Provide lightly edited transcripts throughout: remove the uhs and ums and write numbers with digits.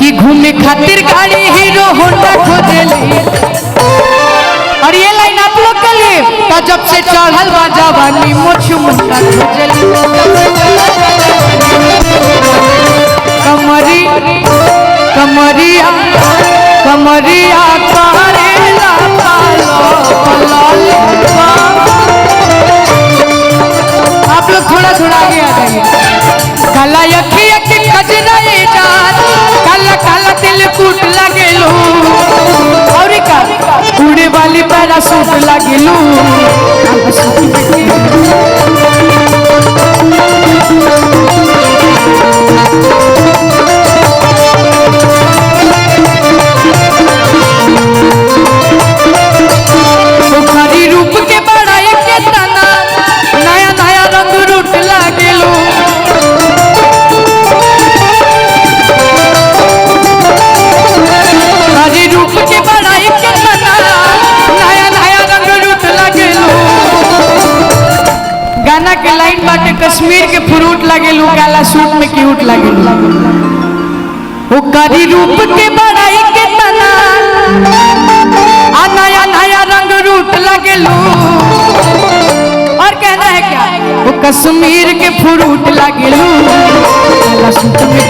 कि घूमे खातिर गाड़ी हीरो होंडा खोजेली। और ये लाइन आप लोग के लिए तो जब से चढ़ल बा जवानी मोछ मुंडा खोजेली। कमरी कमरिया कमरिया करेला पालो आप लोग थोड़ा थोड़ा आगे आ जाइए। काला अखिया के कजरा ये जान काला काला दिल कूट लागेलू और का उड़े वाली पैराशूट लागेलू। बुखारी रूप के बड़ाई के तना नया नया रंग रूट लागेलू। बुखारी रूप के बड़ाई के तना नया नया रंग रूट लागेलू। गाना के लाइन बाटे कश्मीर के फ्रूट लागेलू काला सूट में क्यूट लागेलू। बुखारी रूप के बड़ाई के तना नया नया रंग रूट लगेलू। और कहना है क्या वो कश्मीर के फ्रूट लगेलू काला सूट में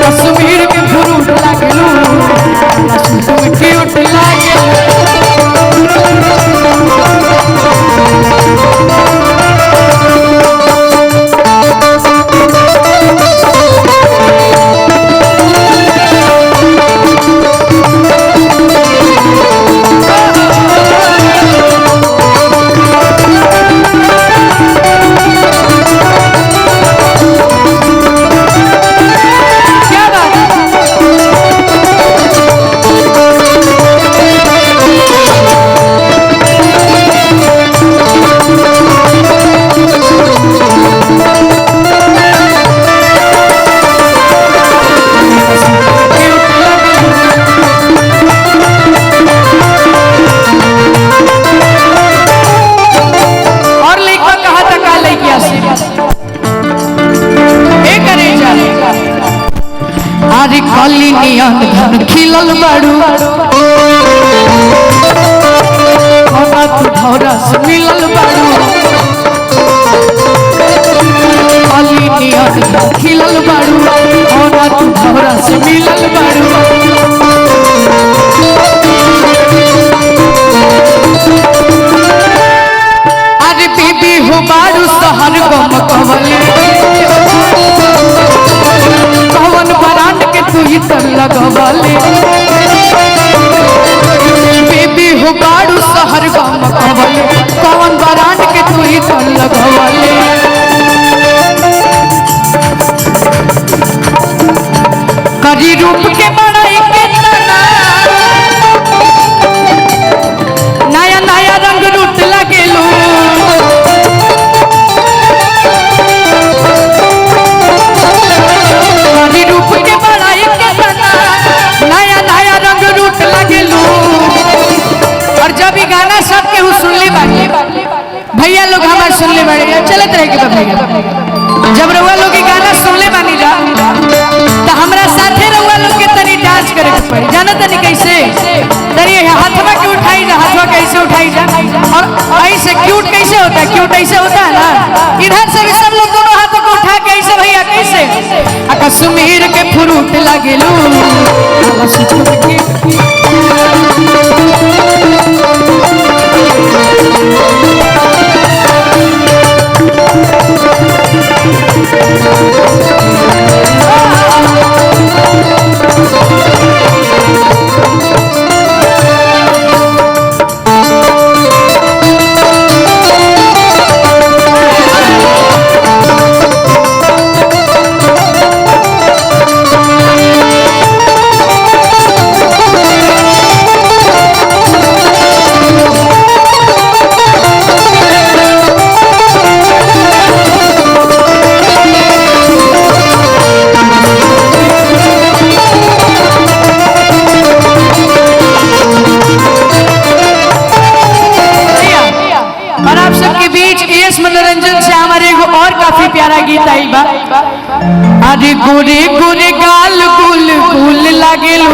कश्मीर के फ्रूट लगेलू काला सूट में क्यूट लगेलू। काली नियन धन खिलल बाड़ू भौरा से मिलल बाड़ू। काली नियन धन खिलल बाड़ू भौरा से मिलल बाड़ू। अरे बीबी हो बाड़ू सहर गम कवले कवन बरांड के तू इतर लगवाले। बेबी हो बाड़ू सहर गम कवले कवन बरांड के तू इतर लगवाले। करी रूप के बड़ाई के तना नया नया रंग रूट लगेलू। रूप के बड़ाई के तना नया नया रंग रूट लगेलू। और जब ये गाना सब केहू सुनले बानी भैया लोग हमार सुनले बानी चलत रहे के भैया जब रउआ लोग ये गाना सुनले बानी जा तो हमरा साथे रउआ लोग के तनी डांस करे के पड़ी। जाना तनी कैसे तनी हाथवा के उठाई जा हाथवा कैसे उठाई जा और ऐसे क्यूट कैसे होता है क्यूट ऐसे होता है ना। इधर से भी सब लोग दोनों हाथों को उठा के ऐसे भैया कैसे कश्मीर के फ्रूट लगेलू। मनोरंजन से हमारे एगो और काफी प्यारा गीत आई बा। अरे गोरे गोरे गाल गुल गुल लागेलू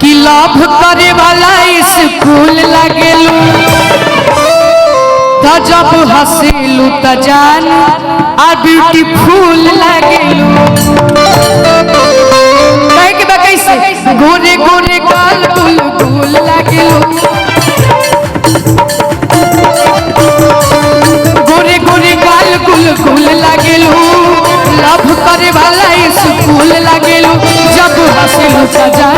कि लव करे वाला स्कूल लागेलू तो जब हंसेलू त जान आ ब्यूटीफुल लागेलू। कहे के बा कैसे गोरे गोरे गाल गुल गुल लागेलू गोरे गोरे गाल गुल गुल लागेलू लव करे वाला स्कूल लागेलू जब हंसेलू त जान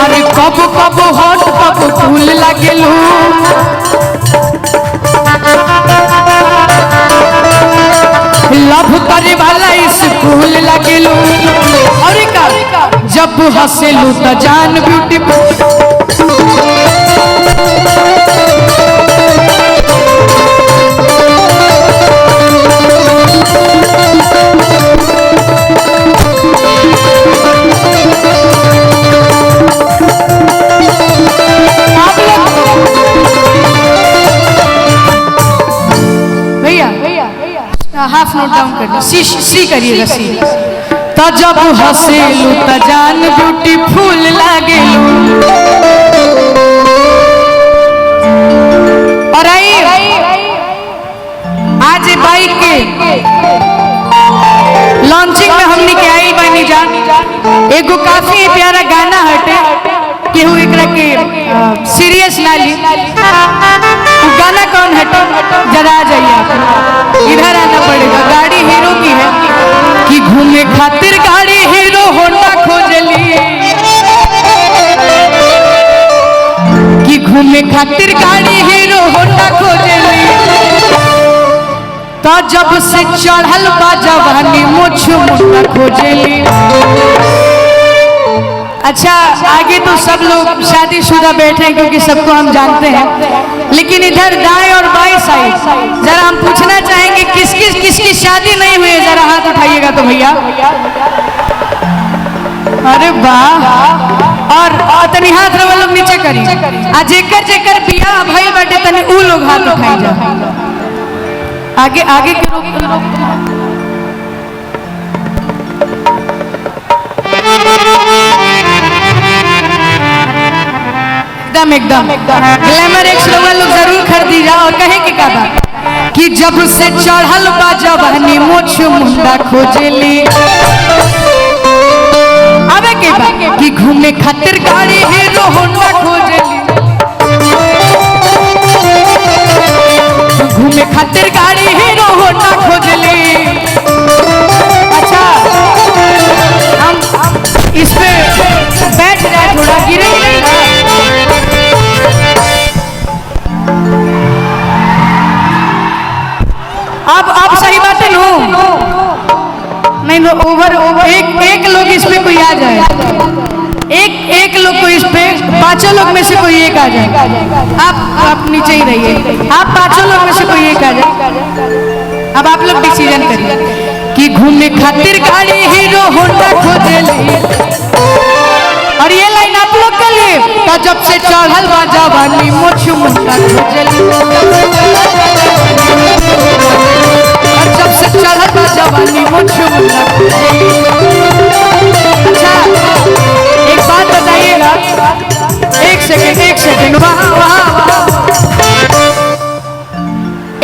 अरे कब कब हॉट कब फूल लागेलू लव करे वाला स्कूल लागेलू और का जब हंसेलू त जान ब्यूटीफुल। हाफ नोट डाउन कर सी करिएगा सी। तो जब हंसेलू त जान ब्यूटीफुल लागेलू। और आई आज बाइक के लॉन्चिंग में हमने के आई बनी जान एगो काफी प्यारा गाना हटे केहू एकरा के सीरियस ना ली। गाना कौन हटे जरा आ जाइए आप इधर आना पड़ेगा। गाड़ी हीरो की है कि घूमे खातिर गाड़ी हीरो होंडा खोजली कि घूमे खातिर गाड़ी हीरो होंडा खोजली तो जब से चढ़ल बा जवानी मुझ मुंडा खोजली। अच्छा आगे तो सब लोग शादीशुदा बैठे हैं क्योंकि सबको हम जानते हैं, लेकिन इधर दाएं और बाएं साइड जरा हम पूछना चाहेंगे किसकी शादी नहीं हुई है, जरा हाथ उठाइएगा तो भैया। अरे वाह। और तनी हाथ रवा लोग नीचे करी आ जेकर जेकर बियाह भइल बाटे तनी ऊ लोग हाथ उठाई जा। आगे आगे के लोग एकदम ग्लैमर एक्स लोग जरूर खरीदी जा। और कहे कि का बात कि जब से चढ़ल बा जवानी मुझ मुंडा खोजली अबे के बात कि घूमे खातिर गाड़ी हीरो होंडा खोजली घूमे खातिर गाड़ी हीरो होंडा खोजली। अच्छा हम इस पे बैठ जाए थोड़ा गिरे अब सही बात है नो नहीं नो ओवर एक लोग इस पे कोई आ जाए एक लोग को इस पे पांचों लोग में से कोई एक आ जाए। आप नीचे ही रहिए। आप पांचों लोग में से कोई एक आ जाए। अब आप लोग डिसीजन करिए कि घूमने खातिर गाड़ी हीरो होंडा खोजली। और ये लाइन आप लोग के लिए तो जब से चढ़ल बा जवानी मुझ मुंडा खोजली और जब से चढ़ल बा जवानी मुझ मुंडा खोजली। अच्छा एक बात बताइएगा एक सेकंड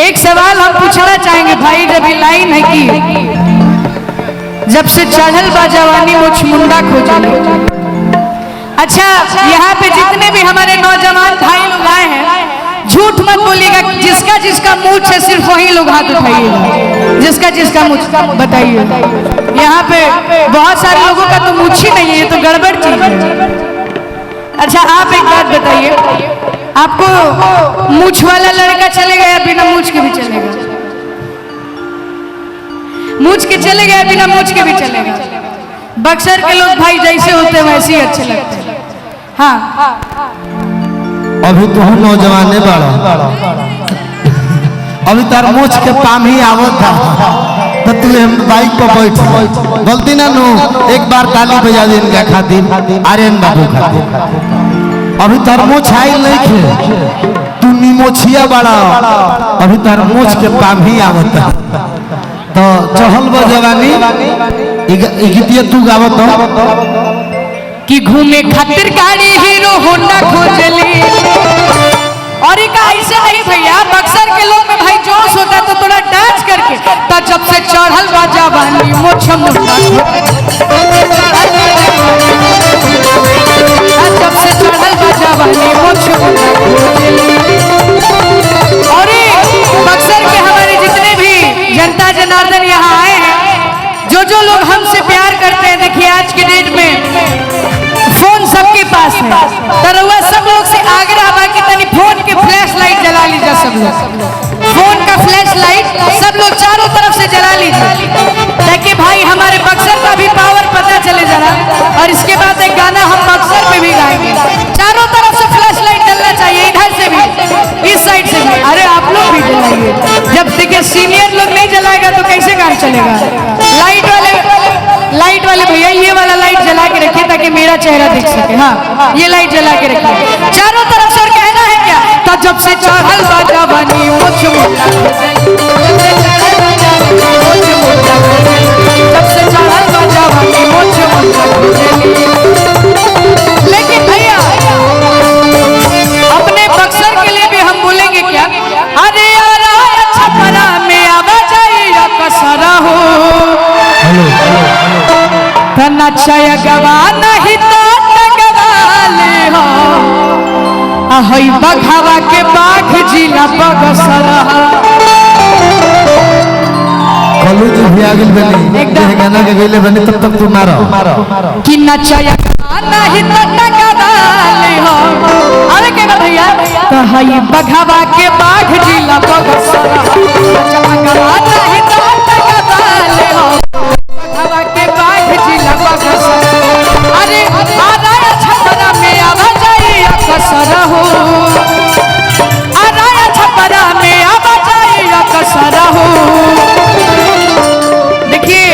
एक सवाल हम पूछना चाहेंगे भाई। जब ये लाइन है कि जब से चढ़ल बा जवानी मुझ मुंडा खोजली। अच्छा यहाँ पे जितने भी हमारे नौजवान भाई लोग आए हैं झूठ मत बोलिएगा। जिसका जिसका मूछ है सिर्फ वही लोग हाथ उठाइएगा। जिसका जिसका मूछ बताइए। यहाँ पे बहुत सारे लोगों का तो मूछ ही नहीं है, ये तो गड़बड़ चीज है। अच्छा आप एक बात बताइए, आपको मूछ वाला लड़का चलेगा या बिना मूछ के भी चलेगा? मूछ के चलेगा या बिना मूछ के भी चलेगा? बक्सर के लोग भाई जैसे होते हैं वैसे ही अच्छे लगते हैं। हाँ अभी तो हम नौजवान बड़ा अभी तार मोच के पाम ही आवत था तो तू बाइक पर बैठ गलती ना नो एक बार ताली बजा दे इनका खातिर आर्यन बाबू खातिर अभी तार मोच आइल नहीं खे तू निमोछिया बड़ा अभी तार मोच के पाम ही आवत था तो चहल बजवानी गीतिया तू गावत कि घूमे खातिर गाड़ी हीरो होंडा खोजली और ऐसे नहीं भैया बक्सर के लोग में भाई जोश होता तो थोड़ा डांस करके तो जब से चढ़ल बाजा बानी मोछ मुंडा जब से चढ़ल बाजा बानी मोछ मुंडा और बक्सर के हमारे जितने भी जनता जनार्दन यहाँ आए हैं जो लोग हमसे प्यार करते हैं देखिए आज के डेट में फोन सबके पास है तरवा सब लोग से आग्रह बा कि तनी फोन के फ्लैश लाइट जला लीजिए सब लोग फोन का फ्लैश लाइट सब लोग चारों तरफ से जला लीजिए ताकि भाई हमारे बक्सर का भी पावर पता चले जरा और इसके बाद एक गाना हम बक्सर पे भी गाएंगे चारों तरफ से फ्लैश लाइट जलना चाहिए इधर से भी इस साइड से भी अरे आप लोग भी जलाइए जब देखिए सीनियर लोग नहीं जलाएगा तो कैसे काम चलेगा लाइट वाले भैया ये वाला लाइट जला के रखिए ताकि मेरा चेहरा दिख सके हाँ ये लाइट जला के रखिए चारों तरफ से कहना है क्या तो जब से चढ़ल बाजा बनी मोछ मुंडा जब से चढ़ल बाजा बनी मोछ मुंडा लेकिन भैया अपने बक्सर के लिए भी हम बोलेंगे क्या अरे यार छपरा में आवाजाई कसरा हो नचय गवा नहीं तो गवाले हो हई बघावा के बाघ जिला बगसर कलू जी भी आगे बनी एक गाना के गईले बनी तब तक तू मारो कि नचय गवा नहीं तो गवाले हो अरे क्या भैया तो हई बघावा के बाघ जिला बगसर नचय गवा नहीं तो गवाले हो बघावा के बाघ जिला अरे आराया छपरा में आवाजाई कसर हो आराया छपरा में आवाजाई कसर हो देखिए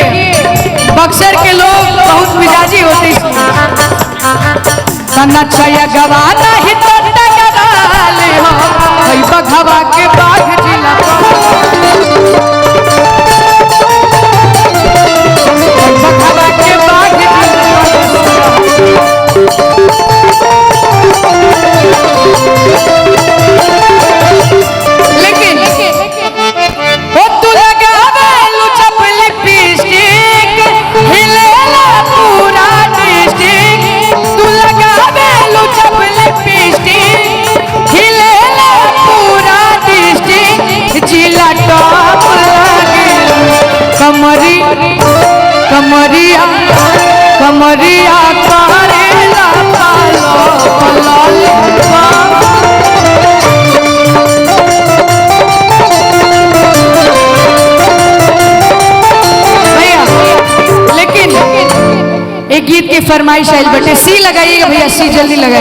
बक्सर के लोग बहुत मिजाजी होते नचय गवाना ही तो गवाले हो भाई बघवा के बाघ जिला बघवा के बाघ लेकिन ओ तू लगावे लुचप लिपस्टिक हिलेला पूरा डिस्ट्रिक्ट तू लगावे लुचप लिपस्टिक हिलेला पूरा डिस्ट्रिक्ट जिला टॉप लागे कमरिया करेला पालो भैया लेकिन एक गीत की फरमाइश आई बटे सी लगाइएगा भैया सी जल्दी लगाइए।